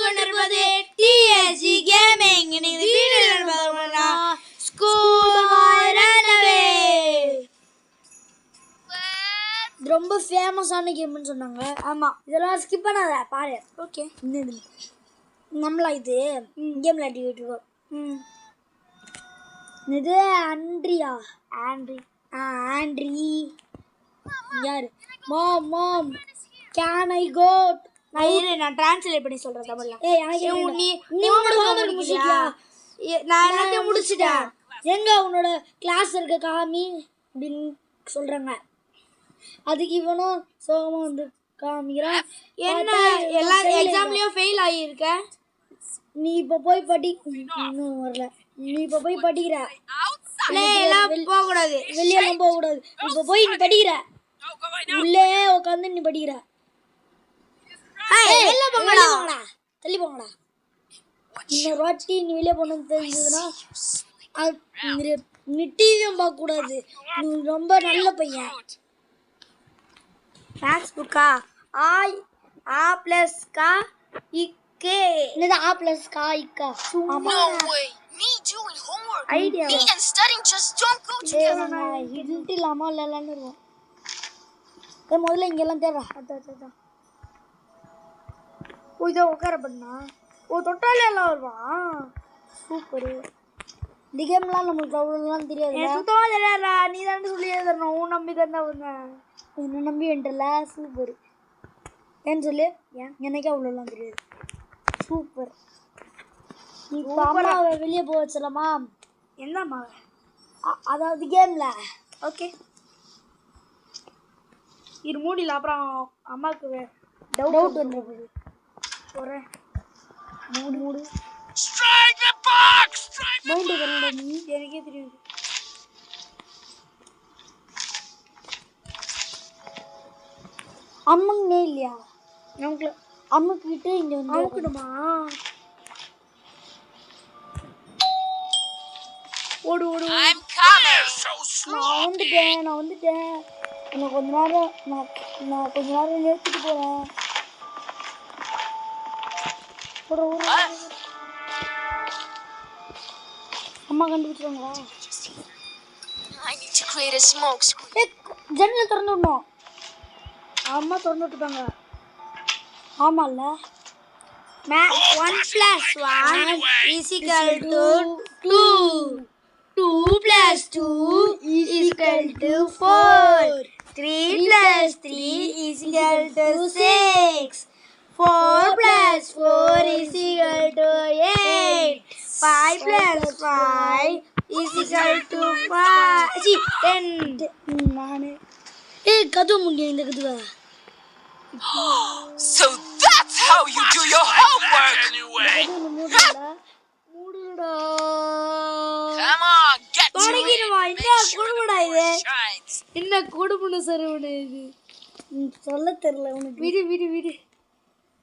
கொண்டிருப்பது TSG Gaming. இன்னைக்கு வீடியோல பார்க்கணும்னா ஸ்கூல் பாய் ரன்அவே. ரொம்ப ஃபேமஸான கேம்னு சொன்னாங்க. ஆமா, இதெல்லாம் ஸ்கிப் பண்ணாத பாரு. ஓகே, நம்மளா இது கேம் விளையாடிட்டு இருக்கோம். இது ஆண்ட்ரி யாரு? மாம் கேன் ஐ கோ? நான் ட்ரான்ஸ்லேட் பண்ணி சொல்றேன் தமிழ்ல. நீ ஹோம்வொர்க் முடிச்சிட்டியா? நான் எல்லாத்தையும் முடிச்சிட்டேன். எங்க உன்னோட கிளாஸ் இருக்க காமி அப்படின்னு சொல்றாங்க. அதுக்கு இவனும் சோகமா வந்து காமிக்கிறான். என்ன எல்லா எக்ஸாம்லயும் ஃபெயில் ஆகியிருக்க? நீ இப்போ போய் இன்னும் வரல. நீ இப்போ போய் படிக்கிற. எல்லாம் போகக்கூடாது, வெளியெல்லாம் போகக்கூடாது. இப்போ போய் நீ படிக்கிற, உள்ளே உட்காந்து நீ படிக்கிற. தள்ளி போங்கடா. இன்னொரு வாட்டி நீ வெளியே போனது தெரிஞ்சதுன்னா நீ டிவியும் பார்க்க கூடாது. நீ ரொம்ப நல்ல பையன். மேக்ஸ் புக்கா? ஆ பிளஸ் கா இக்கே. என்னது ஆ பிளஸ் கா இக்கா? ஆமா. Me doing homework. Idea. Me and studying just don't go together. Hint இல்லாம இல்லைன்னு இருக்கும். முதல்ல இங்கெல்லாம் தேவை. அதான் ஓ, இதை உட்கார பண்ணா. ஓ, தொட்டாலே எல்லாம் வருவான். சூப்பரு. இந்த கேம்லாம் நம்மளுக்கு அவ்வளோலாம் தெரியாது. சுத்தமாக தெரியாதா? நீ தானே சொல்லி தரணும். உன் நம்பி தான் வந்தேன். என்ன நம்பி என்றல. சூப்பர். ஏன்னு சொல்லு. ஏன் எனக்கு அவ்வளோலாம் தெரியாது. சூப்பர். இப்போ அம்மாவை வெளியே போக வச்சலாமா? என்னம்மா? அதாவது கேம்ல. ஓகே, இது மூடில. அப்புறம் அம்மாவுக்கு டவுட் வந்துடுது. போகிறேன். மூடு. மவுண்ட் வரல. நீ எனக்கே தெரியுது. அம்மங்க இல்லையா? நமக்கு அம்முக்கு கிட்ட இங்கே வந்து அமுக்கணுமா? ஓடு. நான் வந்துட்டேன். நான் கொஞ்ச நேரம் நிறுத்திட்டு போகிறேன். அம்மா கண்டுபிடிச்சிருவாங்களா? ஜன்னல் திறந்து விடணும். அம்மா திறந்து விட்டுப்பாங்க. ஆமாம்ல. 1 + 1 = 2. 2 + 2 = 4. 3 + 3 = 6. 4 + 4 = 8. 5 + 5 = 10. நானே கது முடியும் இந்த Kathua. So that's how you do your homework. மூடுடா. Come on, get to it. என்ன குடும்படா இது? என்ன குடும்பம் சரவண இது? சொல்ல தெரியல உனக்கு. விடு.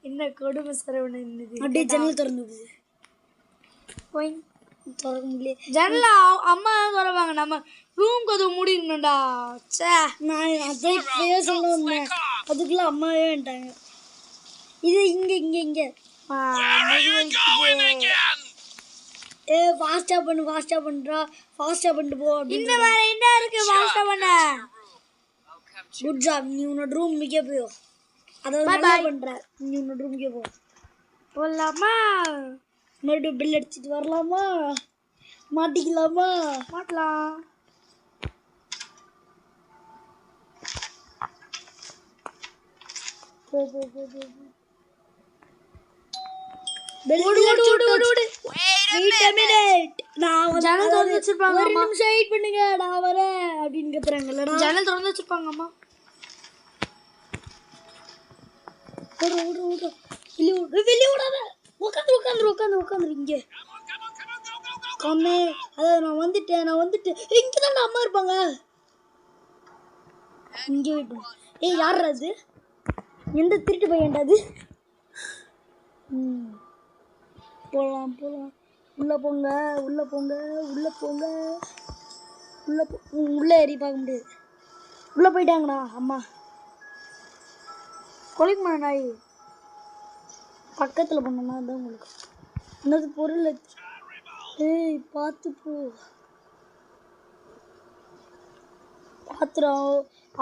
என்ன கொடுமை சரவண இது? அப்படியே ஜன்னல் திறந்து விடுது. போய் திறக்க முடியல. ஜன்னல் அம்மா திறவாங்க. நம்ம ரூம் கதவு மூடிடணும்டா. சே, நான் அதான் இப்பயே சொல்ல வந்தேன். அதுக்குள்ள அம்மாவே வந்துட்டாங்க. இது இங்க ஃபாஸ்டா பண்ணுறா. ஃபாஸ்டா பண்ணிட்டு போ. இன்னும் வேற என்ன இருக்கு ஃபாஸ்டா பண்ண? Good job. நீ உன்னோட ரூம் மிக்க போயோ. அதாவது நல்லா பண்ற. நீ உன்னோட ரூமுக்கே போ. போகலாமா? மறுபடியும் பில் அடிச்சுட்டு வரலாமா? மாட்டிக்கலாமா? மாட்டலாம். ஜன்னல் திறந்து வச்சிருப்பாங்க. ஒரு நிமிஷம் வெயிட் பண்ணுங்க, நான் வரேன் அப்படின்னு கத்துறாங்கல்ல. ஜன்னல் திறந்து வச்சிருப்பாங்க அம்மா. வெளியே விடாத. உட்காந்து இங்கே கம்மே. அதாவது நான் வந்துட்டேன். இங்கதான் அம்மா இருப்பாங்க. இங்கே விட்டு. யார் அது? எந்த திருட்டு பையன்டா அது? போகலாம். உள்ளே போங்க. உள்ளே ஏறி பார்க்க முடியாது. உள்ளே போயிட்டாங்கண்ணா அம்மா. கொலைக்குமா நாய்? பக்கத்தில் பண்ணோம்னா தான் உங்களுக்கு என்னது பொருள். ஏய் பார்த்து போ, பார்த்துடும்.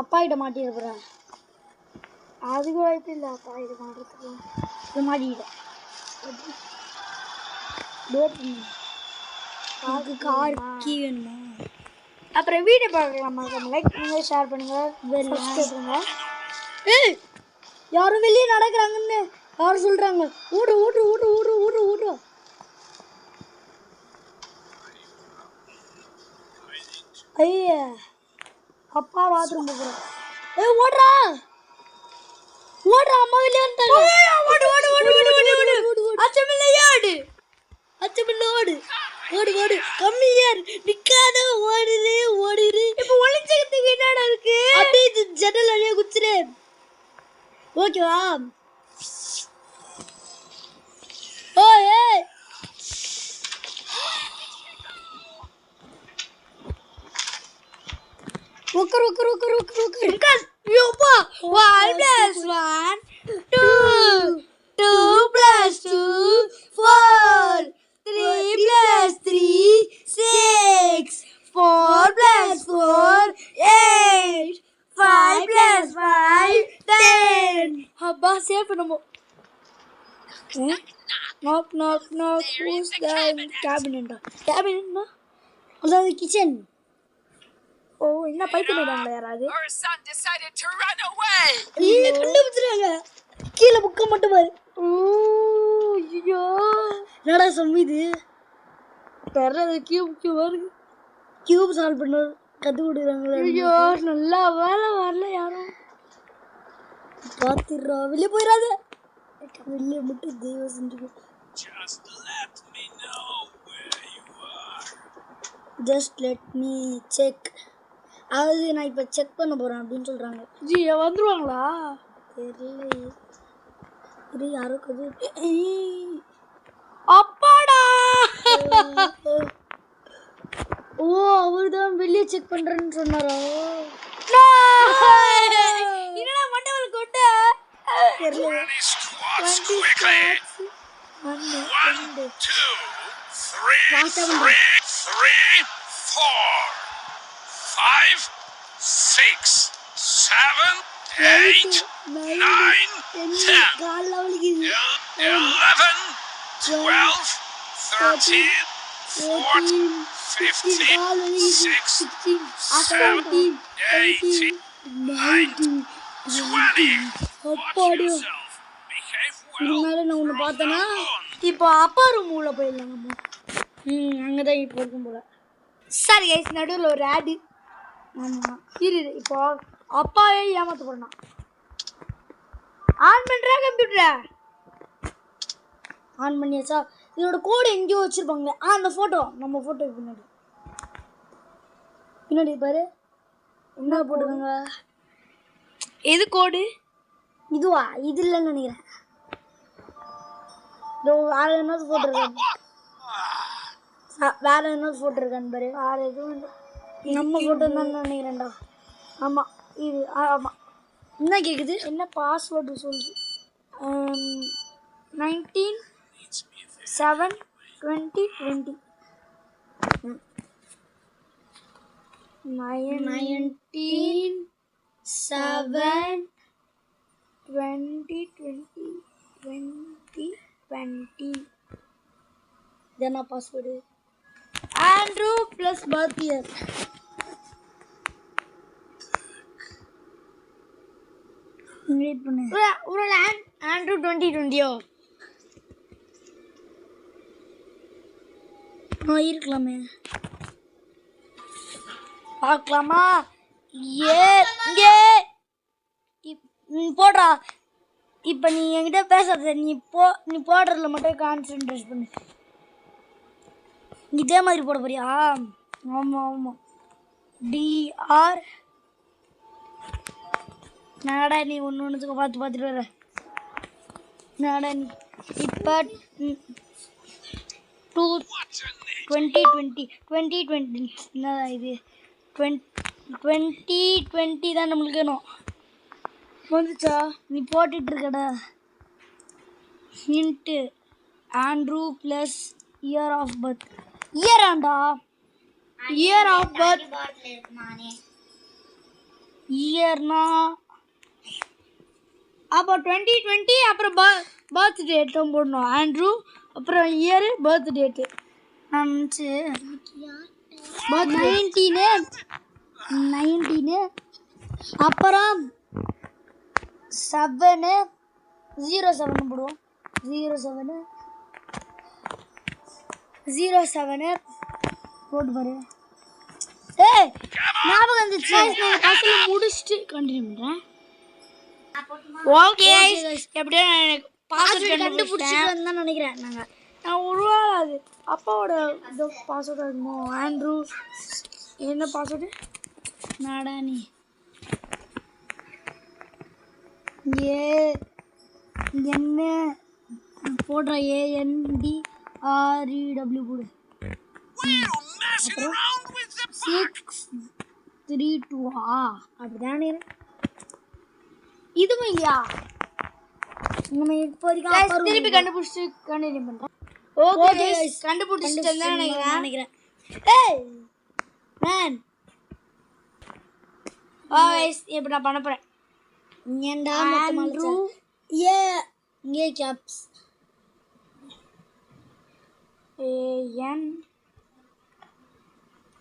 அப்பா கிட்ட மாட்டிருக்கிறேன். அதுக்கு வாய்ப்பு இல்லை. அப்பா கிட்ட மாட்டுறதுக்கு இது மாட்டிக்கிட்டேன். அதுக்கு கார் கீ வேணுமா? அப்புறம் வீடியோ பார்க்கலாமா? லைக் பண்ணுங்க, ஷேர் பண்ணுங்க, சப்ஸ்கிரைப் பண்ணுங்க. ஏய் யாரும் வெளியே நடக்கிறாங்கன்னு யாரும் சொல்றாங்க. ஓடு ஓடு ஓடு ஓடு ஓடு ஓடு. ஐயா அப்பா பாத்ரூம் போகிறேன். ஏய் ஓடுறா ஓடுறா, அம்மா வெளியே வந்துட்டாங்க. ஓடு ஓடு ஓடு ஓடு ஓடு ஓடு. அச்சமில்லை ஓடு, அச்சமில்லை ஓடு ஓடு ஓடு. கம்மியார் நிக்காத, ஓடுது ஓடுது. இப்போ ஒளிஞ்சுக்கிறதுக்கு என்னடா இருக்கு? அப்படியே இது ஜன்னல் அழிய குச்சிரு. ஓகேவா? ஓய் ஏய் உக்கர் உக்கர் உக்கர் உக்கர் உக்கர். யோப்பா 1 + 1 2 2 + 2 4 3 + 3 6 4 + 4 8 5 + 5 10. அப்பா சேவ் பண்ணுமோ. knock knock knock. who's there? cabinet cabinet அதாவது கிச்சன். ஓ என்ன பைத்தியமாயிட்டாங்களா யாராவது? Our son decided to run away. ஏய் கண்டுபிடிச்சாங்க. கீழே புக்க மட்டும் பாரு. ஓ ஐயோ என்னடா சம்மிது? தெரியல. கியூப் வருது. கியூப் சால்வ் பண்ண கத்து கொடுக்குறாங்களே. ஐயோ நல்லா வேலை வரல யாரும். பார்த்துடுறா, வெளியே போயிடாத. வெளியே மட்டும் தெய்வம் செஞ்சு. Just let me know where you are. Just let me check. அதாவது நான் இப்போ செக் பண்ண போகிறேன் அப்படின்னு சொல்கிறாங்க. ஜி வந்துருவாங்களா தெரியல. இது யாரோ கது. அப்பாடா. ஓ அவர் தான் வெளியே செக் பண்ணுறேன்னு சொன்னாரோ? என்னடா மண்டபம் கொண்ட தெரியல. 20 squads quickly. 1 2 3 4 5 6 7 8 9 10 11 12 13 14 15 16 17 18 19 20. Watch yourself. Behave well. முன்னாடி நான் ஒன்று பார்த்தேன்னா இப்போ அப்பா ரூம் உள்ள போயிடலாம் நம்ம. அங்கே தான் இப்போ இருக்கும் போல. சரி கைஸ், நடுவில் ஒரு ஆடு. ஆமாம் இரு. இப்போ அப்பாவே ஏமாற்ற போறேன். ஆன் பண்ணுறா கம்ப்யூட்டரை. ஆன் பண்ணியாச்சா? இதோட கோடு எங்கேயோ வச்சுருப்பாங்களே. அந்த ஃபோட்டோ நம்ம ஃபோட்டோ பின்னாடி பின்னாடி பாரு என்ன போட்டுருக்காங்க. எது கோடு? இதுவா? இது இல்லைன்னு நினைக்கிறேன். வேற என்ன போட்டிருக்காங்க? வேற என்ன போட்டிருக்கான்னு பாரு. வேற எதுவும் நம்ம ஃபோட்டோ தான் நினைக்கிறேன்டா. ஆமாம் இது. ஆமாம் என்ன கேட்குது? என்ன பாஸ்வேர்டு சொல்லுது? 19 7 20 19 7 20 இதென்ன password? Andrew plus birth year. Read பண்ணு. ஒரு ஆண்ட்ரூ 2020யோ இருக்கலாமே. பார்க்கலாமா? போடுறா. இப்போ நீ என்கிட்ட பேசுறது நீ போடுறதுல மட்டும் கான்சென்ட்ரேட் பண்ணு. இதே மாதிரி போட போறியா? ஆமாம் ஆமாம். DR நாடா நீ ஒன்றுக்கு பார்த்துட்டு வர நாடா நீ. இப்போ 2020 என்னடா இது? 2020 தான் நம்மளுக்கு வேணும். வந்துச்சா? நீ போட்டுட்டு இருக்கடா. hint Andrew plus year of birth. Year Andal year of birth இயர்னா அப்போ 2020 அப்புறம் பர்த் டேட்டும் போடணும் ஆண்ட்ரூ அப்புறம் இயரு பர்த் டேட்டு நான் பர்த் 19 அப்புறம் 07 போடுவோம் 07 போட்டு பாரு ஏய் ஞாபகம் வந்துச்சு நான் பஸ்ல முடிச்சிட்டு கண்டினியூ பண்றேன் ஓகே எப்படியோ எனக்கு பாஸ்வேர்ட் கண்டுபிடிச்சிட்டு தான் நினைக்கிறேன் நான் உருவாது அப்பாவோட இது பாஸ்வேர்ட் இருக்குமோ ஆண்ட்ரூ என்ன பாஸ்வேர்டு நாடா நீ ஏ என்ன போடுற ANDREW போடு அப்புறம் 632 அப்படிதானே இதுவும் இல்லையா நம்ம இப்போதைக்கு திருப்பி கண்டுபிடிச்சிட்டு கண்டினியூ பண்றோம் ஓகே கண்டுபிடிச்சிட்டு நினைக்கிறேன் ஏய் மேன் இப்போ நான் பண்ண போறேன் ஏண்டா மொத்தமா ஏ கேப்ஸ்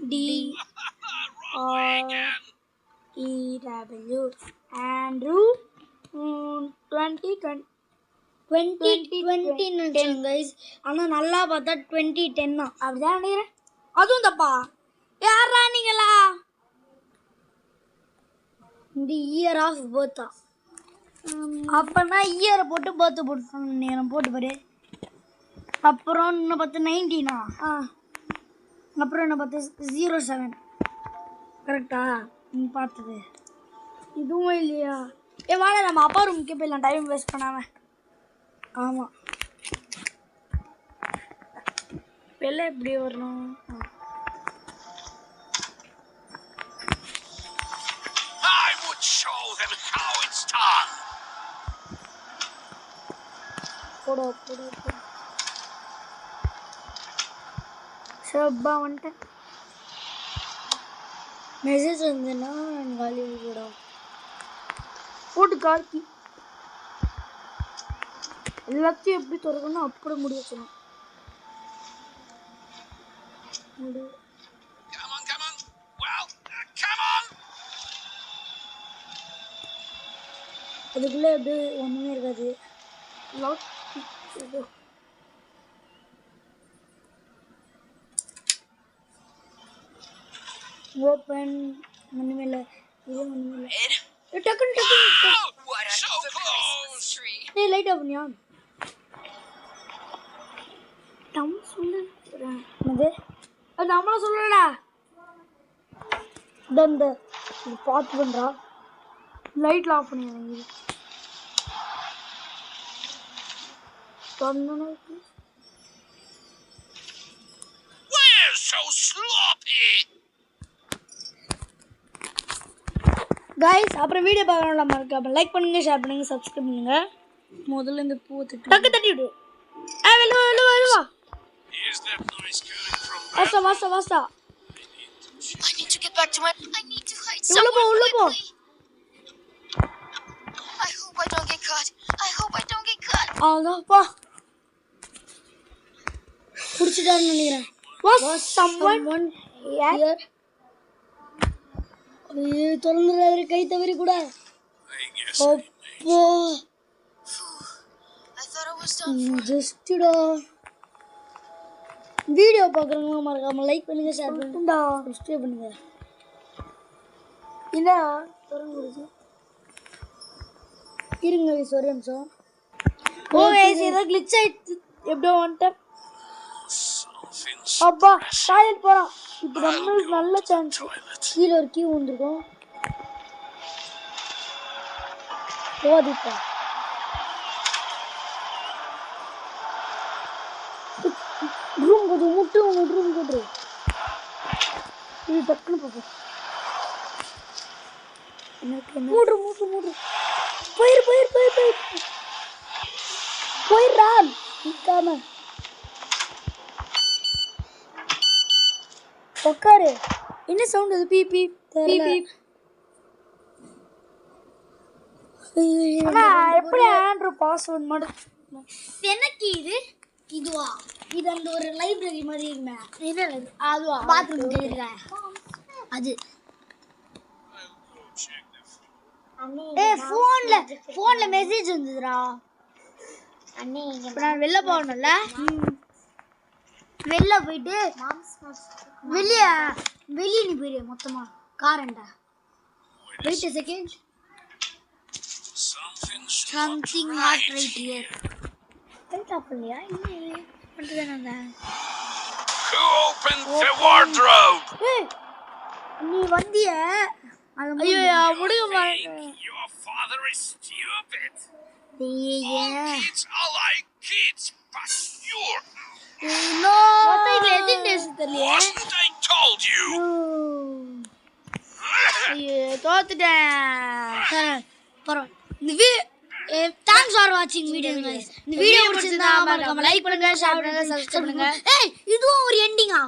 ANDREW ஆண்ட்ரூ 2020 நினைச்சேன் கைஸ் ஆனால் நல்லா பார்த்தா 2010 அப்படிதான் நினைக்கிறேன் அதுவும் தப்பா யாரா நீங்களா இந்த இயர் ஆஃப் பர்த்தா அப்போனா இயரை போட்டு பர்த்து போட்டு நேரம் போட்டு பாரு அப்புறம் இன்னும் பார்த்து 19 அப்புறம் என்ன பார்த்து 07 கரெக்டா நீ பார்த்தது இதுவும் இல்லையா வாங்க நம்ம அப்பா ரூமுக்கே போயிடலாம் டைம் வேஸ்ட் பண்ணாம ஆமாம் வெளில எப்படி வரணும் I would show them how it's done. Bodo சப்பா வந்துட்டேன் மெசேஜ் வந்ததுன்னா காலி போடும் போட்டு கார்த்தி எல்லாத்தையும் எப்படி திறக்கணும் அப்படி முடி வச்சணும் Come on. Well, come on. அதுக்குள்ளே எப்படி ஒன்றுமே இருக்காது ஓப்பன் ஒன்றுமே இல்லை இது ஒன்றுமே இல்லை டக்குன்னு So close. டேய் லைட் ஆஃப் பண்ணியா நம்ம சொல்லுறேன் என்னது அது நம்மள சொல்லடா இந்த இது பார்த்து பண்ணுறா லைட்டில் ஆஃப் பண்ணிடுறாங்க We're so sloppy. கைஸ் அப்புறம் வீடியோ பார்க்கணும் மறக்காம லைக் பண்ணுங்க ஷேர் பண்ணுங்க சப்ஸ்கிரைப் பண்ணுங்க முதல்ல இந்த பூவை டக்கு தட்டி விடு வெளில வா Is that noise coming from வாசா I need to get back to my. I need to hide உள்ள போ somewhere quickly. I hope I don't get caught. அதான்ப்பா புடிச்சிட்டான்னு நினைக்கிறேன் was someone here தொலைந்துறாரு கை தவறி கூட I guess அப்போ I thought I was done. ஜஸ்டா video பார்க்குறவங்க மறக்காம லைக் பண்ணுங்க ஷேர் பண்ணுங்க சப்ஸ்கிரைப் பண்ணுங்க இல்ல திறந்து கொடுத்து இருங்க ஒரு நிமிஷம் ஏதோ கிளிச் ஆயிடுச்சு எப்படியோ வந்துட்டேன் something's அப்பா டாய்லெட் போறான் இப்போ நம்மளுக்கு நல்ல சான்ஸ் toilet. கீழே ஒரு கியூ வந்துருக்கும் போதிப்பா ரூம் கொஞ்சம் முட்டு ரூம் போட்டுரு இது டக்குன்னு பார்ப்போம் மூடு போயிரு போயிடுறா நிக்காம உட்காரு. என்ன சவுண்ட் அது? பீ பீ பீ பீ. அண்ணா எப்படி ஆண்ட்ரூ பாஸ்வேர்ட் மட்டும் எனக்கு இதுவா? இது அந்த ஒரு லைப்ரரி மாதிரி இருக்குமே. இது அதுவா? பாத்ரூம் இருக்கா அது. ஃபோன்ல மெசேஜ் வந்ததுடா அண்ணே. இப்போ நான் வெளில போகணும்ல, வெளில போயிட்டு வெளியே நீ போயிரு மொத்தமா காரண்டா. Wait a second. Something hot right here. பண்ணலையா? இல்லை பண்ணுறதானே. Who opened the wardrobe? நீ வந்திய ஐயோ முடிய மாட்டேன். Your father is stupid. Yeah. Kids are like kids, but you're... No. மொத்தம் எதுன்னு தெரியலையே. Wasn't I told you? ஐயோ தோத்துட்டேன். பரவாயில்ல. தேங்க்ஸ் ஃபார் வாட்சிங் வீடியோ guys. இந்த வீடியோ பிடிச்சிருந்தா மறக்காம லைக் பண்ணுங்க, ஷேர் பண்ணுங்க, சப்ஸ்கிரைப் பண்ணுங்க. ஏய் இதுவும் ஒரு எண்டிங்கா?